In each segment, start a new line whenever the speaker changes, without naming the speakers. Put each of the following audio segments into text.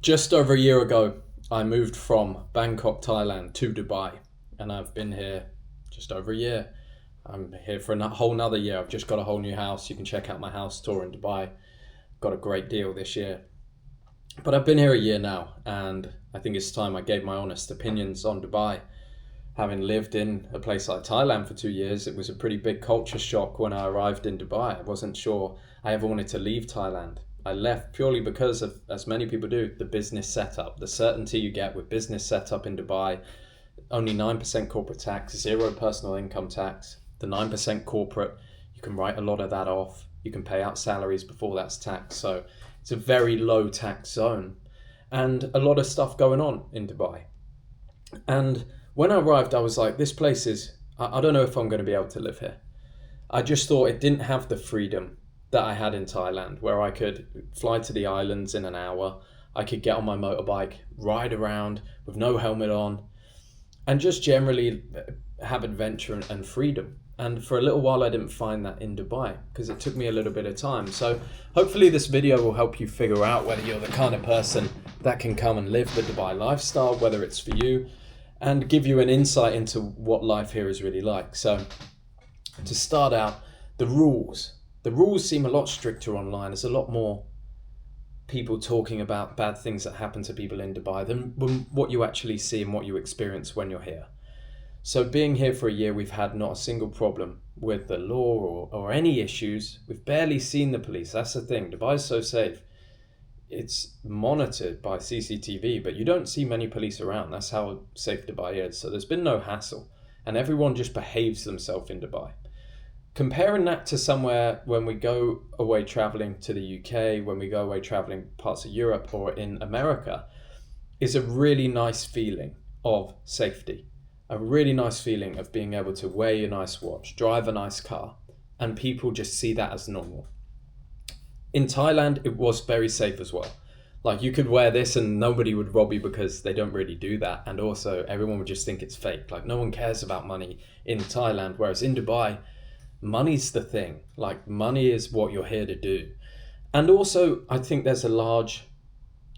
Just over a year ago, I moved from Bangkok, Thailand to Dubai, and I've been here just over a year. I'm here for a whole nother year. I've just got a whole new house. You can check out my house tour in Dubai. Got a great deal this year. But I've been here a year now, and I think it's time I gave my honest opinions on Dubai. Having lived in a place like Thailand for 2 years, it was a pretty big culture shock when I arrived in Dubai. I wasn't sure I ever wanted to leave Thailand. I left purely because of, as many people do, the business setup, the certainty you get with business setup in Dubai. Only 9% corporate tax, zero personal income tax. The 9% corporate, you can write a lot of that off. You can pay out salaries before that's taxed. So it's a very low tax zone and a lot of stuff going on in Dubai. And when I arrived, I was like, this place is, I don't know if I'm going to be able to live here. I just thought it didn't have the freedom that I had in Thailand, where I could fly to the islands in an hour. I could get on my motorbike, ride around with no helmet on, and just generally have adventure and freedom. And for a little while, I didn't find that in Dubai because it took me a little bit of time. So hopefully this video will help you figure out whether you're the kind of person that can come and live the Dubai lifestyle, whether it's for you, and give you an insight into what life here is really like. So to start out, the rules. The rules seem a lot stricter online. There's a lot more people talking about bad things that happen to people in Dubai than what you actually see and what you experience when you're here. So being here for a year, we've had not a single problem with the law or any issues. We've barely seen the police. That's the thing. Dubai is so safe. It's monitored by CCTV, but you don't see many police around. That's how safe Dubai is. So there's been no hassle, and everyone just behaves themselves in Dubai. Comparing that to somewhere when we go away traveling to the UK, when we go away traveling parts of Europe or in America, is a really nice feeling of safety. A really nice feeling of being able to wear a nice watch, drive a nice car, and people just see that as normal. In Thailand, it was very safe as well. Like, you could wear this and nobody would rob you because they don't really do that. And also everyone would just think it's fake. Like, no one cares about money in Thailand. Whereas in Dubai, money's the thing. Like, money is what you're here to do. And also, I think there's a large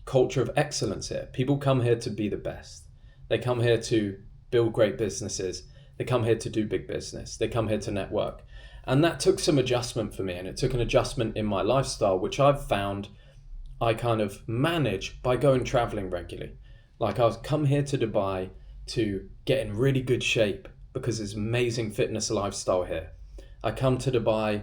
culture of excellence here. People come here to be the best. They come here to build great businesses. They come here to do big business. They come here to network. And that took some adjustment for me, and it took an adjustment in my lifestyle, which I've found I kind of manage by going traveling regularly. Like, I've come here to Dubai to get in really good shape because there's amazing fitness lifestyle here. I come to Dubai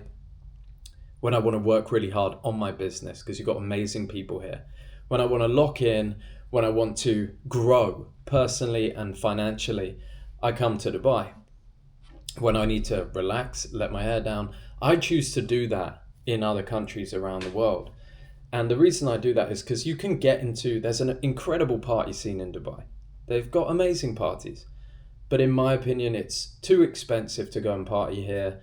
when I want to work really hard on my business because you've got amazing people here. When I want to lock in, when I want to grow personally and financially, I come to Dubai. When I need to relax, let my hair down, I choose to do that in other countries around the world. And the reason I do that is because you can get into, there's an incredible party scene in Dubai. They've got amazing parties. But in my opinion, it's too expensive to go and party here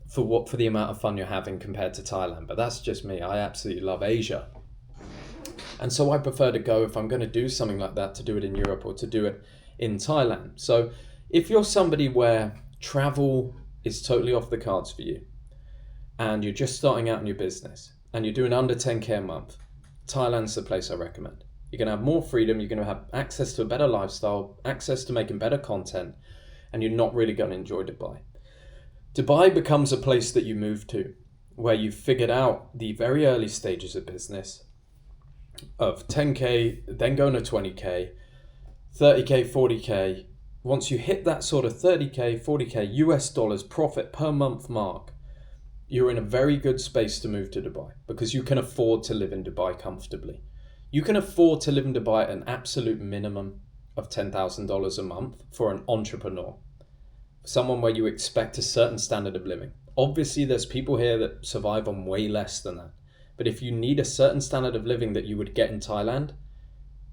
for the amount of fun you're having compared to Thailand. But that's just me. I absolutely love Asia. And so I prefer to go, if I'm going to do something like that, to do it in Europe or to do it in Thailand. So if you're somebody where travel is totally off the cards for you, and you're just starting out in your business, and you're doing under 10K a month, Thailand's the place I recommend. You're going to have more freedom, you're going to have access to a better lifestyle, access to making better content, and you're not really going to enjoy Dubai. Dubai becomes a place that you move to, where you've figured out the very early stages of business, of 10K, then going to 20K, 30K, 40K. Once you hit that sort of 30K, 40K US dollars profit per month mark, you're in a very good space to move to Dubai because you can afford to live in Dubai comfortably. You can afford to live in Dubai at an absolute minimum of $10,000 a month for an entrepreneur, someone where you expect a certain standard of living. Obviously, there's people here that survive on way less than that. But if you need a certain standard of living that you would get in Thailand,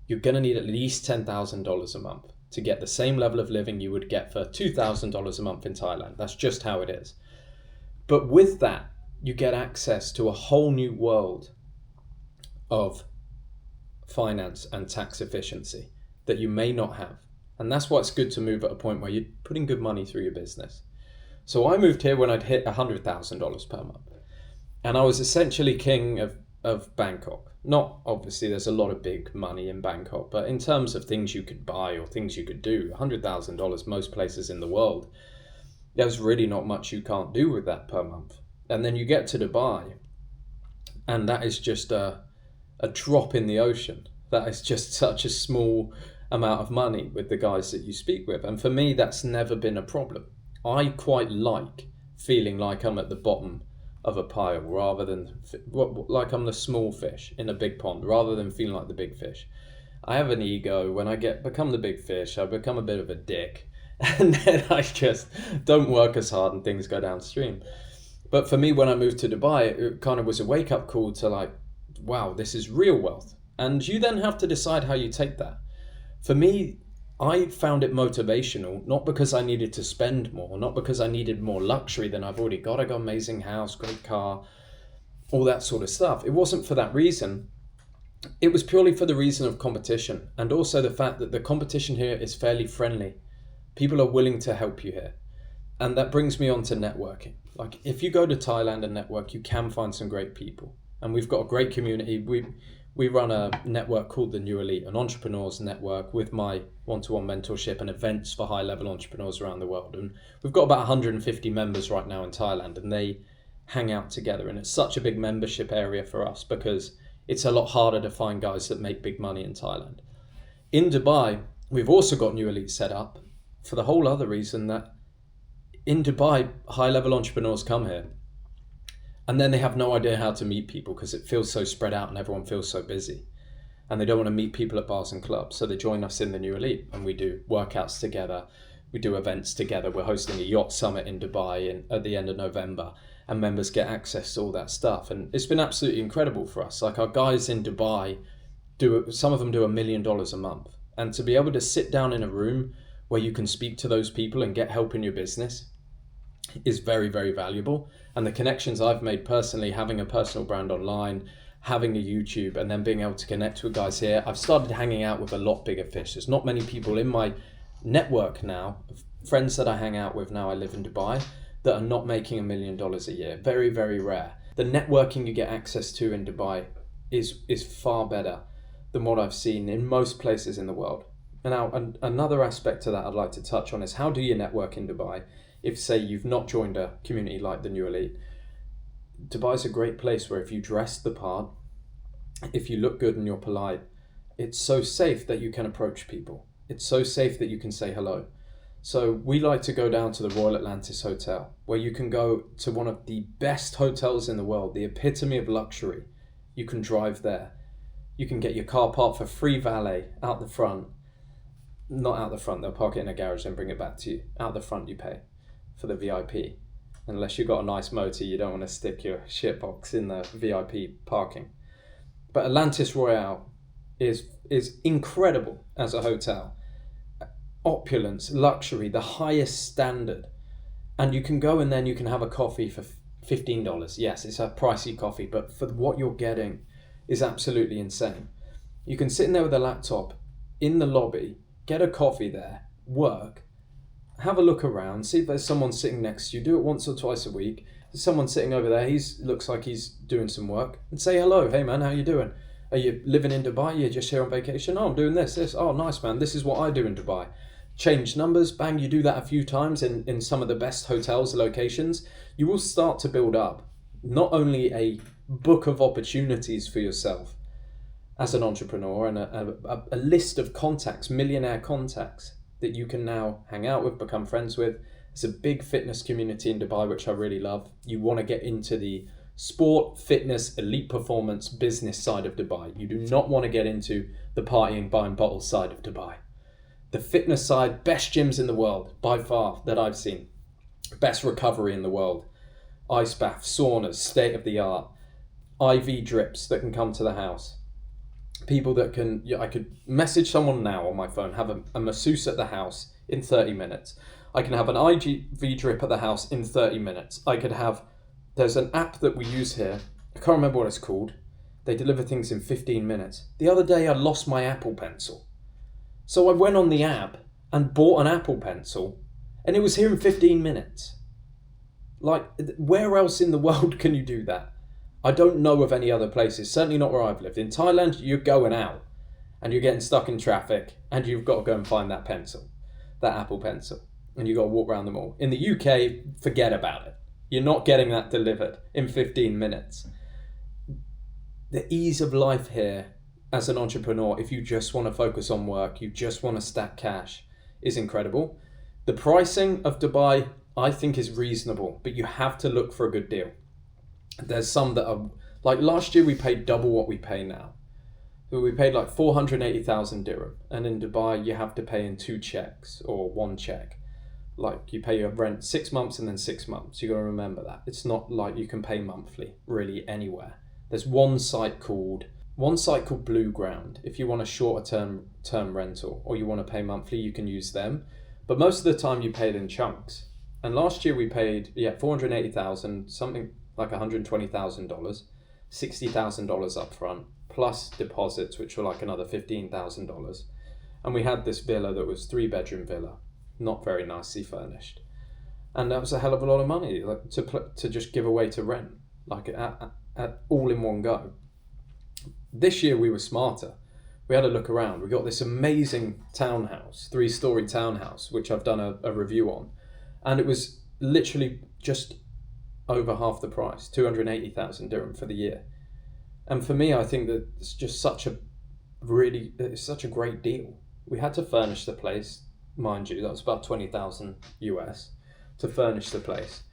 you're going to need at least $10,000 a month to get the same level of living you would get for $2,000 a month in Thailand. That's just how it is. But with that, you get access to a whole new world of finance and tax efficiency that you may not have. And that's why it's good to move at a point where you're putting good money through your business. So I moved here when I'd hit $100,000 per month. And I was essentially king of of Bangkok. Not obviously, there's a lot of big money in Bangkok, but in terms of things you could buy or things you could do, $100,000 most places in the world, there's really not much you can't do with that per month. And then you get to Dubai, and that is just a drop in the ocean. That is just such a small amount of money with the guys that you speak with. And for me, that's never been a problem. I quite like feeling like I'm at the bottom of a pile rather than like I'm the small fish in a big pond rather than feeling like the big fish. I have an ego. When I become the big fish, I become a bit of a dick, and then I just don't work as hard and things go downstream. But for me, when I moved to Dubai, it kind of was a wake-up call to like, wow, this is real wealth. And you then have to decide how you take that. For me, I found it motivational, not because I needed to spend more, not because I needed more luxury than I've already got. I got an amazing house, great car, all that sort of stuff. It wasn't for that reason. It was purely for the reason of competition, and also the fact that the competition here is fairly friendly. People are willing to help you here. And that brings me on to networking. Like, if you go to Thailand and network, you can find some great people. And we've got a great community. We run a network called the New Elite, an entrepreneurs network with my one-to-one mentorship and events for high-level entrepreneurs around the world. And we've got about 150 members right now in Thailand, and they hang out together. And it's such a big membership area for us because it's a lot harder to find guys that make big money in Thailand. In Dubai, we've also got New Elite set up for the whole other reason that in Dubai, high-level entrepreneurs come here. And then they have no idea how to meet people because it feels so spread out and everyone feels so busy. And they don't want to meet people at bars and clubs. So they join us in the New Elite and we do workouts together. We do events together. We're hosting a yacht summit in Dubai at the end of November. And members get access to all that stuff. And it's been absolutely incredible for us. Like, our guys in Dubai, some of them do $1 million a month. And to be able to sit down in a room where you can speak to those people and get help in your business is very, very valuable. And the connections I've made personally, having a personal brand online, having a YouTube, and then being able to connect with guys here, I've started hanging out with a lot bigger fish. There's not many people in my network now, friends that I hang out with now, I live in Dubai, that are not making $1 million a year. Very, very rare. The networking you get access to in Dubai is far better than what I've seen in most places in the world. And now, another aspect to that I'd like to touch on is, how do you network in Dubai? If, say, you've not joined a community like the New Elite, Dubai's a great place where if you dress the part, if you look good and you're polite, it's so safe that you can approach people. It's so safe that you can say hello. So we like to go down to the Royal Atlantis Hotel, where you can go to one of the best hotels in the world, the epitome of luxury. You can drive there. You can get your car parked for free valet out the front. Not out the front, they'll park it in a garage and bring it back to you. Out the front you pay for the VIP. Unless you've got a nice motor, you don't want to stick your shitbox in the VIP parking. But Atlantis Royale is incredible as a hotel. Opulence, luxury, the highest standard. And you can go and then you can have a coffee for $15. Yes, it's a pricey coffee, but for what you're getting is absolutely insane. You can sit in there with a laptop in the lobby, get a coffee there, work, have a look around, see if there's someone sitting next to you, do it once or twice a week. There's someone sitting over there, looks like he's doing some work, and say hello. Hey man, how you doing? Are you living in Dubai? You're just here on vacation? Oh, I'm doing this. Oh, nice man, this is what I do in Dubai. Change numbers, bang, you do that a few times in some of the best hotels, locations. You will start to build up not only a book of opportunities for yourself as an entrepreneur and a list of contacts, millionaire contacts, that you can now hang out with, become friends with. It's a big fitness community in Dubai, which I really love. You want to get into the sport, fitness, elite performance, business side of Dubai. You do not want to get into the partying, buying bottles side of Dubai. The fitness side, best gyms in the world, by far, that I've seen. Best recovery in the world. Ice baths, saunas, state of the art. IV drips that can come to the house. People that can, I could message someone now on my phone, have a masseuse at the house in 30 minutes. I can have an IV drip at the house in 30 minutes. There's an app that we use here. I can't remember what it's called. They deliver things in 15 minutes. The other day I lost my Apple Pencil. So I went on the app and bought an Apple Pencil and it was here in 15 minutes. Like, where else in the world can you do that? I don't know of any other places, certainly not where I've lived. In Thailand, you're going out and you're getting stuck in traffic and you've got to go and find that pencil, that Apple Pencil, and you've got to walk around the mall. In the UK, forget about it. You're not getting that delivered in 15 minutes. The ease of life here as an entrepreneur, if you just want to focus on work, you just want to stack cash, is incredible. The pricing of Dubai, I think, is reasonable, but you have to look for a good deal. There's some that are, like last year we paid double what we pay now. So we paid like 480,000 dirham, and in Dubai you have to pay in 2 checks or 1 check. Like you pay your rent 6 months and then 6 months. You got to remember that. It's not like you can pay monthly really anywhere. There's one site called Blue Ground. If you want a shorter term rental or you want to pay monthly, you can use them. But most of the time you pay it in chunks. And last year we paid 480,000, something like $120,000, $60,000 up front, plus deposits, which were like another $15,000. And we had this villa that was 3-bedroom villa, not very nicely furnished. And that was a hell of a lot of money to just give away to rent, like at all in one go. This year we were smarter. We had a look around. We got this amazing townhouse, 3-story townhouse, which I've done a review on. And it was literally just over half the price, 280,000 dirham for the year. And for me, I think that it's just such a great deal. We had to furnish the place, mind you, that was about 20,000 US to furnish the place.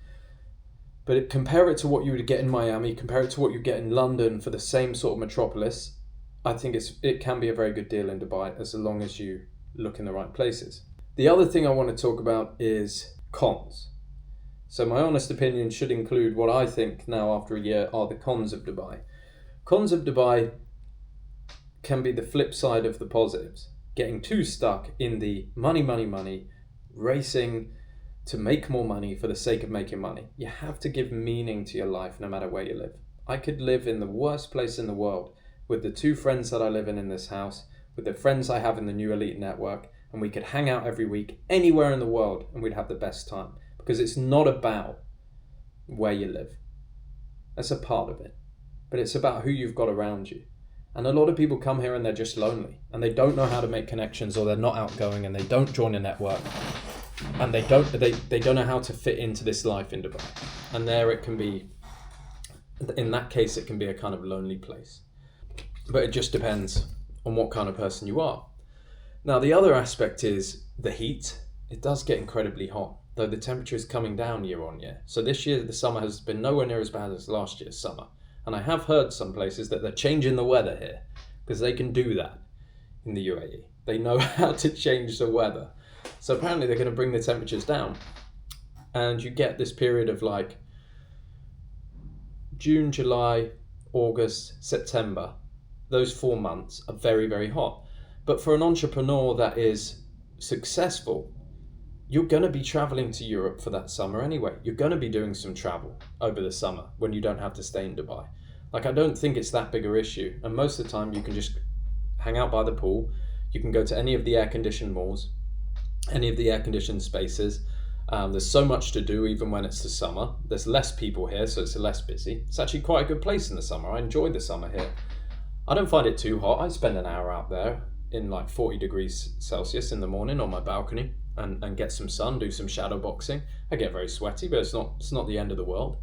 But compare it to what you would get in Miami, compare it to what you get in London for the same sort of metropolis. I think it can be a very good deal in Dubai as long as you look in the right places. The other thing I want to talk about is cons. So my honest opinion should include what I think now after a year are the cons of Dubai. Cons of Dubai can be the flip side of the positives. Getting too stuck in the money, racing to make more money for the sake of making money. You have to give meaning to your life no matter where you live. I could live in the worst place in the world with the 2 friends that I live in this house, with the friends I have in the New Elite Network, and we could hang out every week anywhere in the world and we'd have the best time. Because it's not about where you live. That's a part of it. But it's about who you've got around you. And a lot of people come here and they're just lonely and they don't know how to make connections, or they're not outgoing and they don't join a network and they don't know how to fit into this life in Dubai. And there it can be, in that case, it can be a kind of lonely place. But it just depends on what kind of person you are. Now, the other aspect is the heat. It does get incredibly hot, though the temperature is coming down year on year. So this year, the summer has been nowhere near as bad as last year's summer. And I have heard some places that they're changing the weather here because they can do that in the UAE. They know how to change the weather. So apparently they're going to bring the temperatures down. And you get this period of like June, July, August, September. Those 4 months are very, very hot. But for an entrepreneur that is successful, you're going to be traveling to Europe for that summer anyway. You're going to be doing some travel over the summer when you don't have to stay in Dubai. Like, I don't think it's that big an issue. And most of the time you can just hang out by the pool. You can go to any of the air-conditioned malls, any of the air-conditioned spaces. There's so much to do even when it's the summer. There's less people here, so it's less busy. It's actually quite a good place in the summer. I enjoy the summer here. I don't find it too hot. I spend an hour out there in like 40 degrees Celsius in the morning on my balcony and get some sun, do some shadow boxing. I get very sweaty, but it's not the end of the world.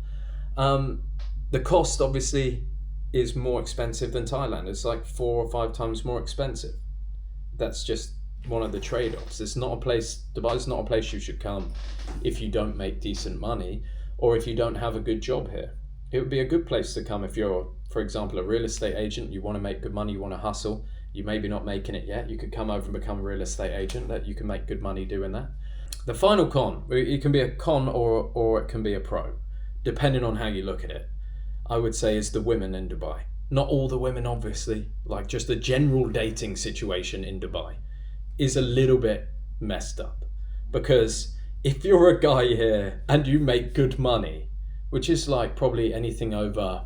The cost obviously is more expensive than Thailand. It's like 4 or 5 times more expensive. That's just one of the trade-offs. Dubai's not a place you should come if you don't make decent money or if you don't have a good job here. It would be a good place to come if you're, for example, a real estate agent. You want to make good money, you want to hustle. You maybe not making it yet. You could come over and become a real estate agent. That you can make good money doing that. The final con, it can be a con or it can be a pro, depending on how you look at it. I would say is the women in Dubai. Not all the women, obviously. Like just the general dating situation in Dubai is a little bit messed up. Because if you're a guy here and you make good money, which is like probably anything over,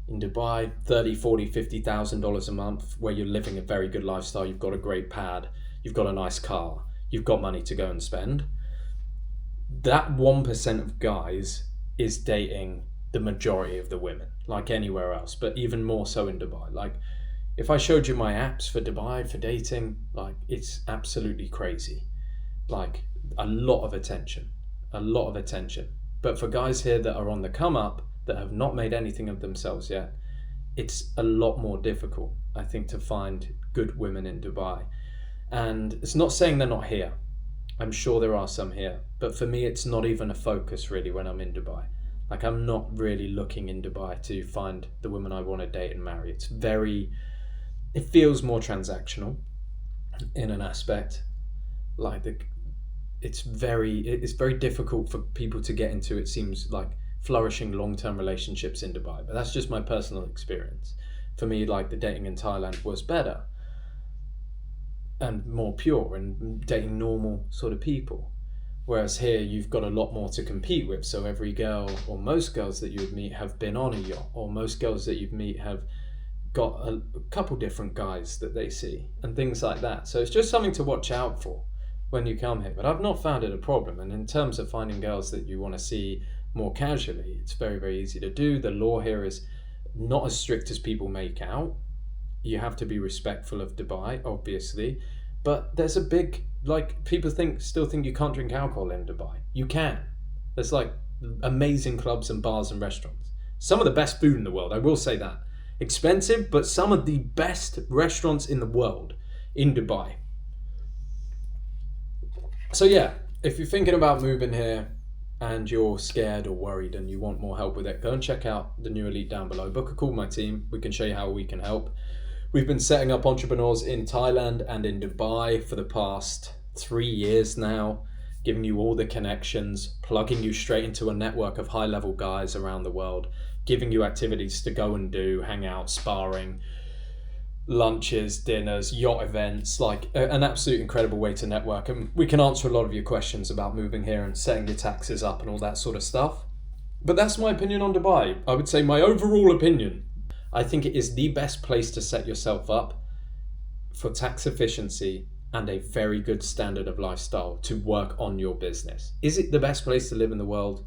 in Dubai, $30,000, $40,000, $50,000 a month, where you're living a very good lifestyle, you've got a great pad, you've got a nice car, you've got money to go and spend. That 1% of guys is dating the majority of the women, like anywhere else, but even more so in Dubai. Like, if I showed you my apps for Dubai for dating, like, it's absolutely crazy. Like, a lot of attention. But for guys here that are on the come up, that have not made anything of themselves yet, it's a lot more difficult, I think, to find good women in Dubai. And it's not saying they're not here. I'm sure there are some here. But for me, it's not even a focus really when I'm in Dubai. Like, I'm not really looking in Dubai to find the woman I want to date and marry. It feels more transactional in an aspect. Like, it's very difficult for people to get into, it seems like, flourishing long-term relationships in Dubai. But that's just my personal experience. For me, like, the dating in Thailand was better and more pure and dating normal sort of people. Whereas here, you've got a lot more to compete with. So every girl, or most girls that you would meet, have been on a yacht, or most girls that you meet have got a couple different guys that they see and things like that. So it's just something to watch out for when you come here. But I've not found it a problem. And in terms of finding girls that you want to see more casually, it's very, very easy to do. The law here is not as strict as people make out. You have to be respectful of Dubai, obviously, but there's a big, like, people still think you can't drink alcohol in Dubai. You can. There's like amazing clubs and bars and restaurants. Some of the best food in the world, I will say that. Expensive, but some of the best restaurants in the world in Dubai. So yeah, if you're thinking about moving here and you're scared or worried and you want more help with it, go and check out the new Elite down below. Book a call with my team. We can show you how we can help. We've been setting up entrepreneurs in Thailand and in Dubai for the past 3 years now, giving you all the connections, plugging you straight into a network of high-level guys around the world, giving you activities to go and do, hang out, sparring, lunches, dinners, yacht events, like an absolute incredible way to network. And we can answer a lot of your questions about moving here and setting your taxes up and all that sort of stuff. But that's my opinion on Dubai. I would say my overall opinion, I think it is the best place to set yourself up for tax efficiency and a very good standard of lifestyle to work on your business. Is it the best place to live in the world?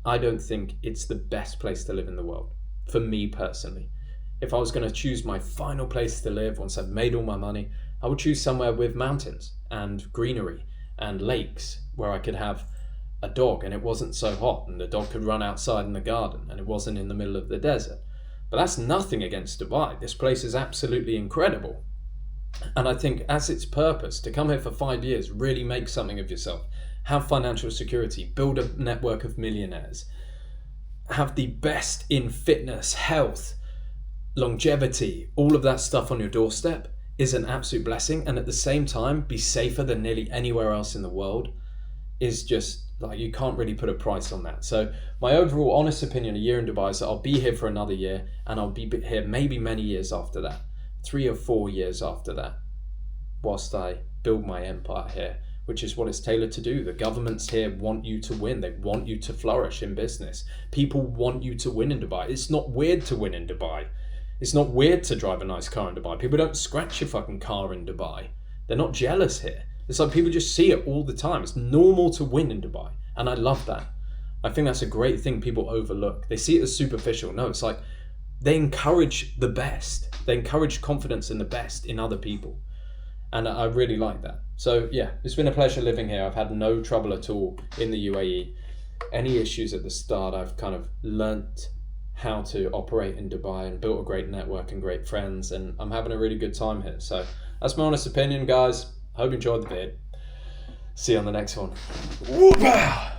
I don't think it's the best place to live in the world, for me personally. If I was going to choose my final place to live once I've made all my money, I would choose somewhere with mountains and greenery and lakes where I could have a dog and it wasn't so hot and the dog could run outside in the garden and it wasn't in the middle of the desert. But that's nothing against Dubai. This place is absolutely incredible. And I think as its purpose, to come here for 5 years, really make something of yourself, have financial security, build a network of millionaires, have the best in fitness, health, longevity, all of that stuff on your doorstep is an absolute blessing. And at the same time, be safer than nearly anywhere else in the world is just like, you can't really put a price on that. So my overall honest opinion, a year in Dubai, is that I'll be here for another year and I'll be here maybe many years after that, 3 or 4 years after that, whilst I build my empire here, which is what it's tailored to do. The governments here want you to win. They want you to flourish in business. People want you to win in Dubai. It's not weird to win in Dubai. It's not weird to drive a nice car in Dubai. People don't scratch your fucking car in Dubai. They're not jealous here. It's like people just see it all the time. It's normal to win in Dubai. And I love that. I think that's a great thing people overlook. They see it as superficial. No, it's like they encourage the best. They encourage confidence in the best in other people. And I really like that. So yeah, it's been a pleasure living here. I've had no trouble at all in the UAE. Any issues at the start, I've kind of learnt how to operate in Dubai and built a great network and great friends. And I'm having a really good time here. So that's my honest opinion, guys. Hope you enjoyed the vid. See you on the next one. Whoop-pow!